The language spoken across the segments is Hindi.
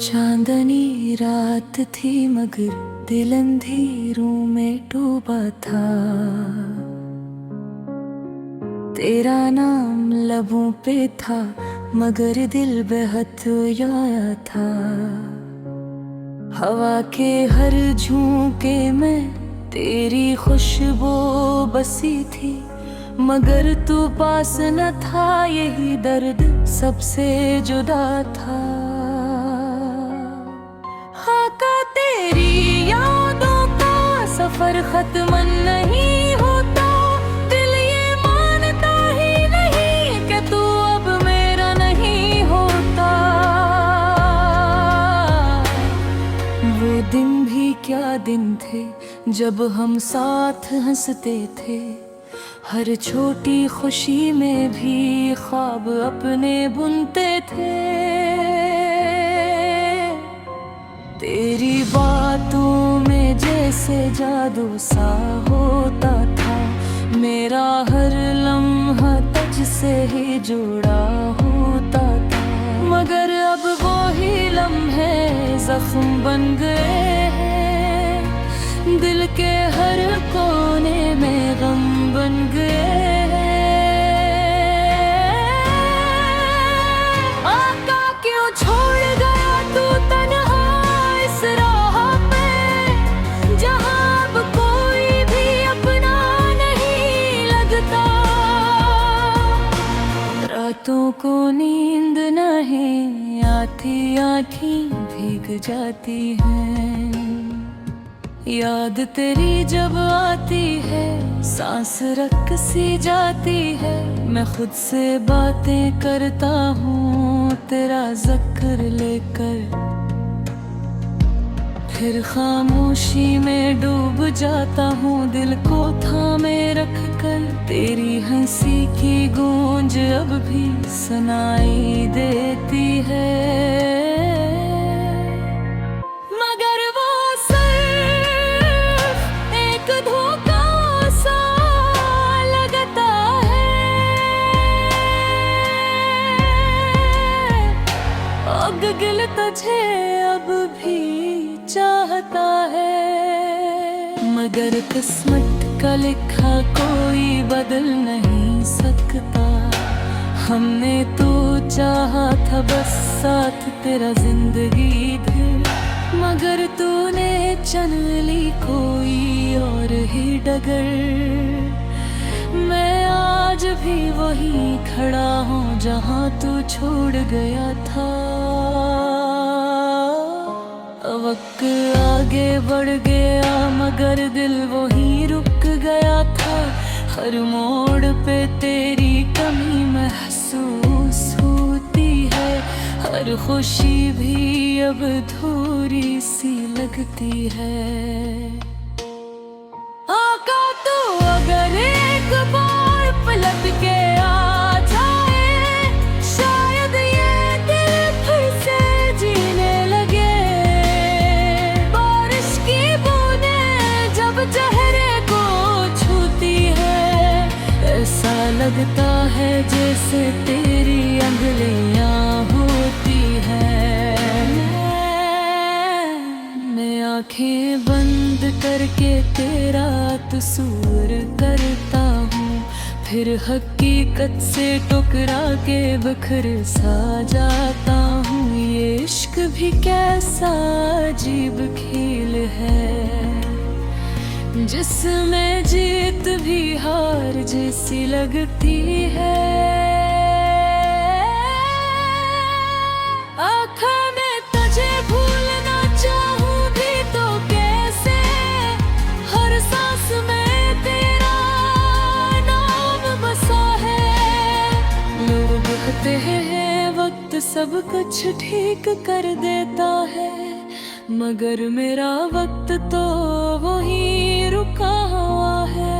चांदनी रात थी मगर दिल अंधेरों में डूबा था। तेरा नाम लबों पे था मगर दिल बहलाया था। हवा के हर झोंके में तेरी खुशबू बसी थी मगर तू पास न था, यही दर्द सबसे जुदा था। खाका तेरी यादों का सफर खत्म नहीं होता, दिल ये मानता ही नहीं कि तू अब मेरा नहीं होता। वो दिन भी क्या दिन थे जब हम साथ हंसते थे, हर छोटी खुशी में भी ख्वाब अपने बुनते थे। तेरी बातों में जैसे जादू सा होता था, मेरा हर लम्हा तुझसे ही जुड़ा होता था। मगर अब वो ही लम्हे जख्म बन गए हैं, दिल के हर कोने में गम बन गए हैं। आका क्यों छोड़ गया तू तन्हा इस राह पे, जहां अब कोई भी अपना नहीं लगता। रातों को नींद नहीं आती, आँखें भीग जाती हैं। याद तेरी जब आती है सांस रक सी जाती है। मैं खुद से बातें करता हूँ तेरा जिक्र लेकर, फिर खामोशी में डूब जाता हूँ दिल को थामे रख कर। तेरी हंसी की गूंज अब भी सुनाई देती है, गिल तुझे अब भी चाहता है। मगर किस्मत का लिखा कोई बदल नहीं सकता। हमने तो चाहा था बस साथ तेरा जिंदगी भर, मगर तूने चुन ली कोई और ही डगर। मैं आज भी वहीं खड़ा हूँ जहाँ तू छोड़ गया था। वक्त आगे बढ़ गया मगर दिल वहीं रुक गया था। हर मोड़ पे तेरी कमी महसूस होती है, हर खुशी भी अब थोड़ी सी लगती है। आका तू अगर एक बार पलट के आ जाए, शायद ये दिल फिर से जीने लगे। बारिश की बूंदें जब चेहरे को छूती है, ऐसा लगता है जैसे तेरी अंगलियां होती हैं। मैं आंखें बंद करके तेरा तस्वीर करता हूँ, फिर हकीकत से टुकरा के बिखर सा जाता हूँ। ये इश्क भी कैसा अजीब खेल है, जिसमें जीत भी हार जैसी लगती है। आखा मैं तुझे भूलना चाहूँ भी तो कैसे, हर सांस में तेरा नाम बसा है। लोग कहते हैं वक्त सब कुछ ठीक कर देता है, मगर मेरा वक्त तो वहीं रुका हुआ है।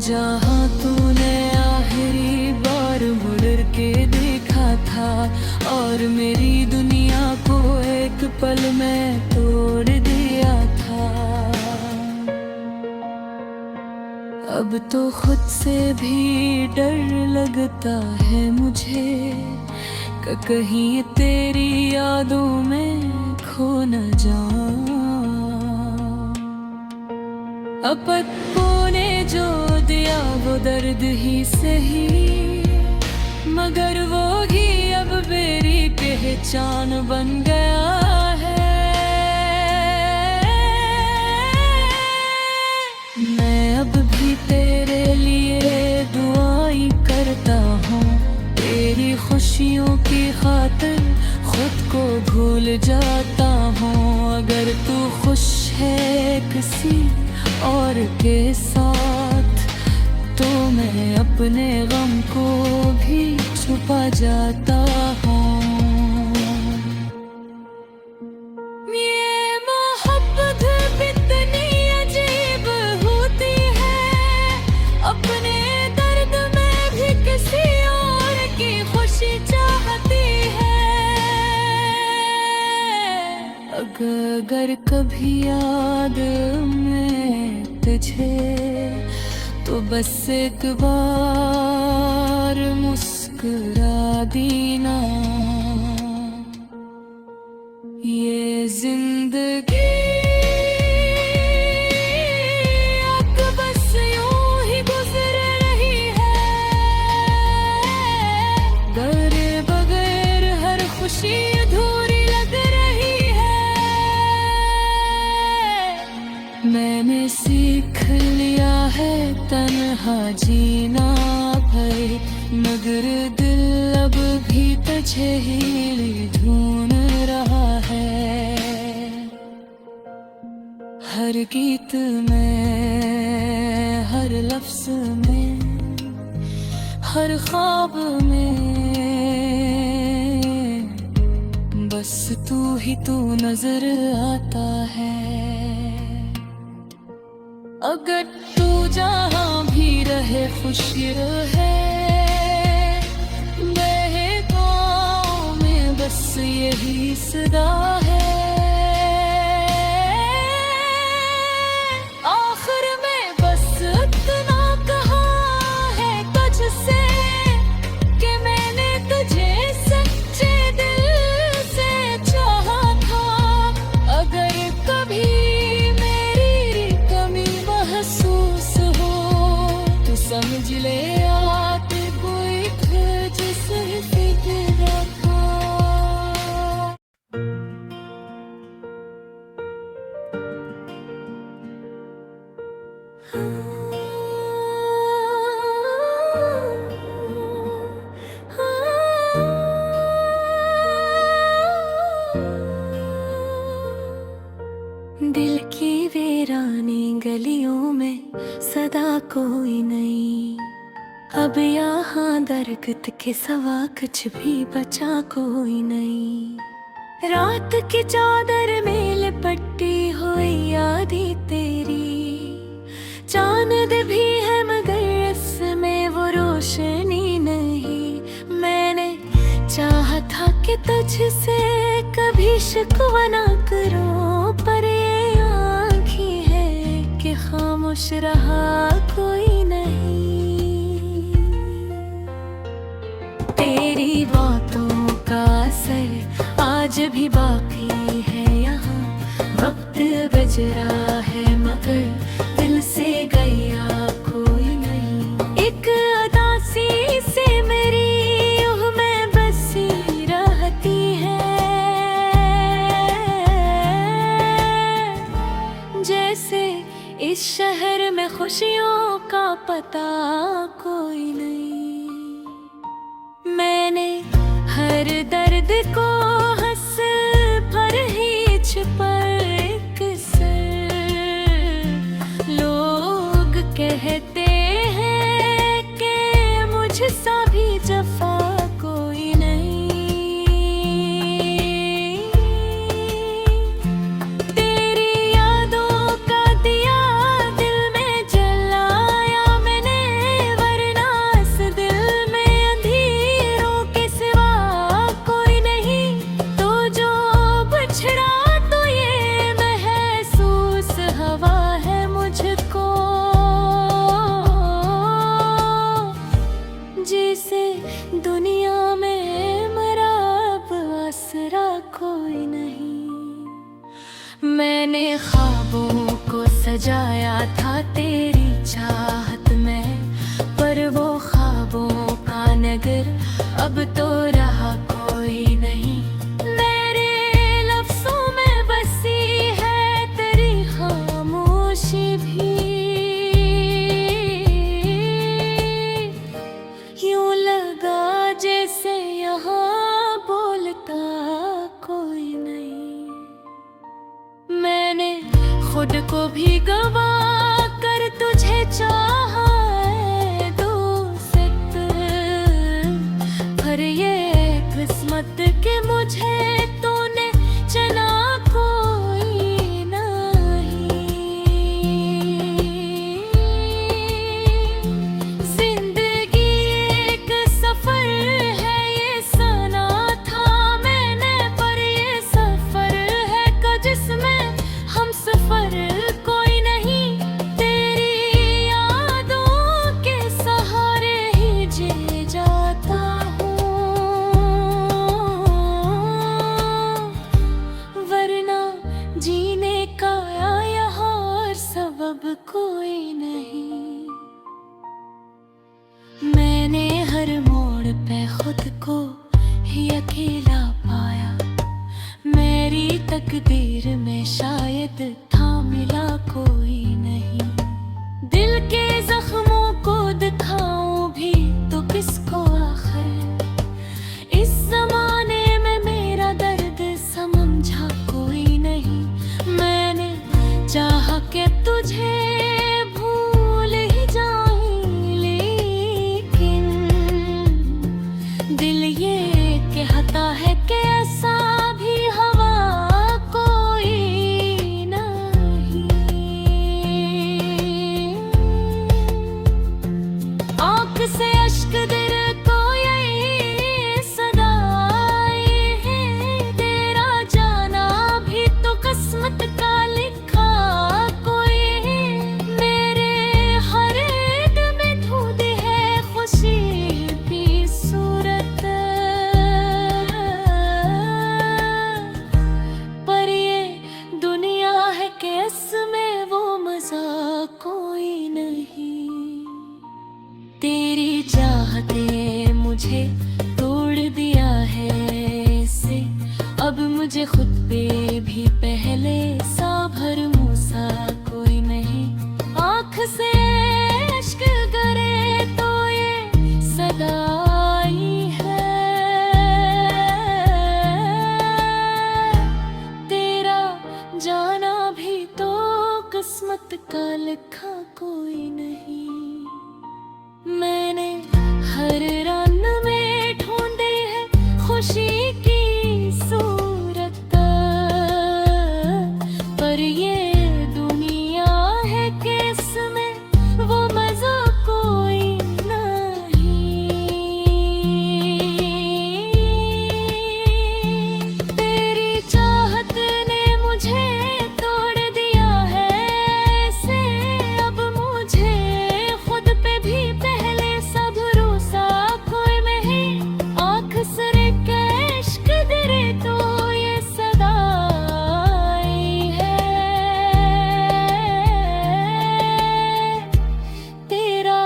जहाँ तूने आखिरी बार मुड़ के देखा था और मेरी दुनिया को एक पल में तोड़ दिया था, अब तो खुद से भी डर लगता है मुझे कि कहीं तेरी यादों में खो न जाऊं। अब पत्तों ने जो दिया वो दर्द ही सही, मगर वो ही अब मेरी पहचान बन गया है। मैं अब भी तेरे लिए दुआएं करता हूँ, तेरी खुशियों की खातिर खुद को भूल जाता हूँ। अगर तू खुश है किसी और के साथ तो मैं अपने गम को भी छुपा जाता हूँ। ये मोहब्बत कितनी अजीब होती है, अपने दर्द में भी किसी और की खुशी चाहती है। अगर कभी याद में तुझे तो बस एक बार मुस्कुरा देना। ये जिंदगी अब बस यूं ही गुजर रही है, तेरे बगैर हर खुशी अधूरी लग रही है। मैंने सीख लिया है तन्हा जीना भाई, मगर दिल अब भी तुझे ही ढूंढ रहा है। हर गीत में, हर लफ्ज में, हर ख्वाब में बस तू ही तू नजर आता है। अगर तू जहाँ भी रहे खुश रहे, मेरे गाँव में बस यही सदा है। आखिर में बस इतना कहा है तुझसे कि मैंने तुझे सच्चे दिल से चाहा था। अगर कभी महसूस हो तो समझ ले आते कोई तुझसे फिक्र था। दिल की वीरानी गलियों में सदा कोई नहीं, अब यहाँ दरख्त के सवा कुछ भी बचा कोई नहीं। रात की चादर में लिपटी हुई यादें तेरी, चांद भी है मगर इसमें वो रोशनी नहीं। मैंने चाहा था कि तुझसे कभी शिकवा ना करूं, पर ये आँखें है कि खामोश रहा कोई नहीं। तेरी बातों का असर आज भी बाकी है यहाँ, वक्त गुजरा है मगर दिल से गया कोई नहीं। एक उदासी से मेरी यूं में बसी रहती है, जैसे इस शहर में खुशियों का पता कोई नहीं। मैंने हर दर्द को हंस पर ही छुपा एक सर। लोग कहते हैं कि मुझसा भी जफा कोई नहीं। तेरी यादों का दिया दिल में जलाया मैंने, वरना इस दिल में अंधेरों के सिवा कोई नहीं। कोई नहीं। मैंने ख्वाबों को सजाया था तेरी चाहत में, पर वो ख्वाबों का नगर अब तो रहा कोई नहीं। मेरे लफ्ज़ों में बसी है तेरी खामोशी भी, यूं लगा जैसे यहाँ बोलता कोई नहीं। मैंने खुद को भी गवा कर तुझे चाहा है दोस्त, पर ये किस्मत के मुझे तूने चना कोई नहीं। जिंदगी एक सफर है ये सना था मैंने, पर ये सफर है का जिसमें हम सफर कोई नहीं। तेरी यादों के सहारे ही जी जाता जीने का यहाँ और सबब कोई नहीं। मैंने हर मोड़ पे खुद को ही अकेला पाया, मेरी तकदीर में शायद था मिला कोई नहीं। दिल के जख्मों को दिखाऊं भी तो किसको आखिर, इस जमाने में मेरा दर्द समझा कोई नहीं। मैंने चाहा कि तुझे भूल ही जाऊं, लेकिन दिल ये कहता है कि ऐसा भी हवा कोई नहीं। आँख से अश्क दिल को यही सदा आई है, तेरा जाना भी तो किस्मत का लिखा कोई है। मेरे हर एक में धुंध है खुशी की सूरत, पर ये दुनिया है कि इसमें वो मजा कोई नहीं। तेरी चाहते मुझे तोड़ दिया है इससे, अब मुझे खुद पे भी पहले सा भरमूसा कोई नहीं। आँख से इश्क करे तो ये सदा आई है, तेरा जाना भी तो किस्मत का लिखा कोई नहीं। मैंने हर रन में ढूंढी है खुशी की सूरत, पर ये दुनिया है कि इसमें वो मजा कोई नहीं। तेरी चाहत ने मुझे तोड़ दिया है ऐसे, अब मुझे खुद पे भी पहले सा भरोसा कोई नहीं। आँख से के इश्क गिरे तो ये सदा आई है, तेरा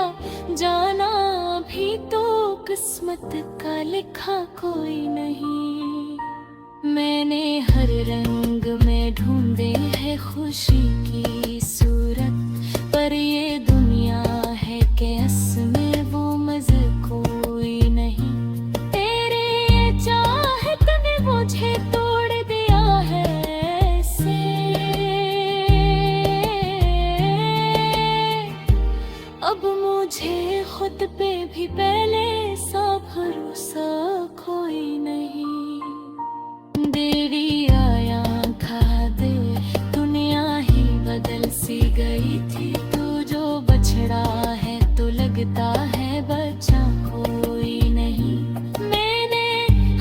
जाना भी तो किस्मत का लिखा कोई नहीं। मैंने हर रंग में ढूंढे है खुशी की सूरत, पर ये दुनिया है कि इसमें वो मज़े कोई नहीं। तेरे चाहत ने मुझे तोड़ दिया है ऐसे, अब मुझे खुद पे भी पहले सा भरोसा कोई नहीं। देरी आया खा दे दुनिया ही बदल सी गई थी, तू जो बछड़ा है तो लगता है बच्चा कोई नहीं। मैंने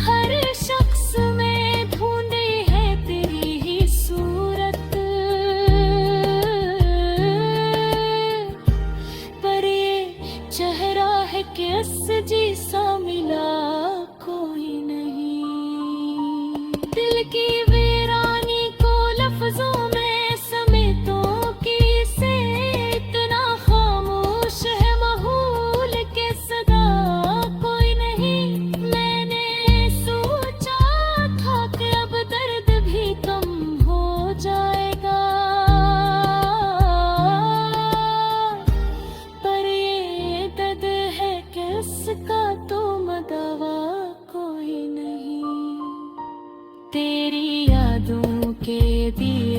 हर शख्स में ढूंढी है तेरी ही सूरत, पर ये चेहरा है कि जी सा मिला कोई नहीं। दिल की वीरानी को लफ्जों में समेटो किसे, इतना खामोश है माहौल के सदा कोई नहीं। मैंने सोचा था कि अब दर्द भी कम हो जाएगा, पर ये दर्द है किसका तो मदावा कोई नहीं। तेरी यादों के दिए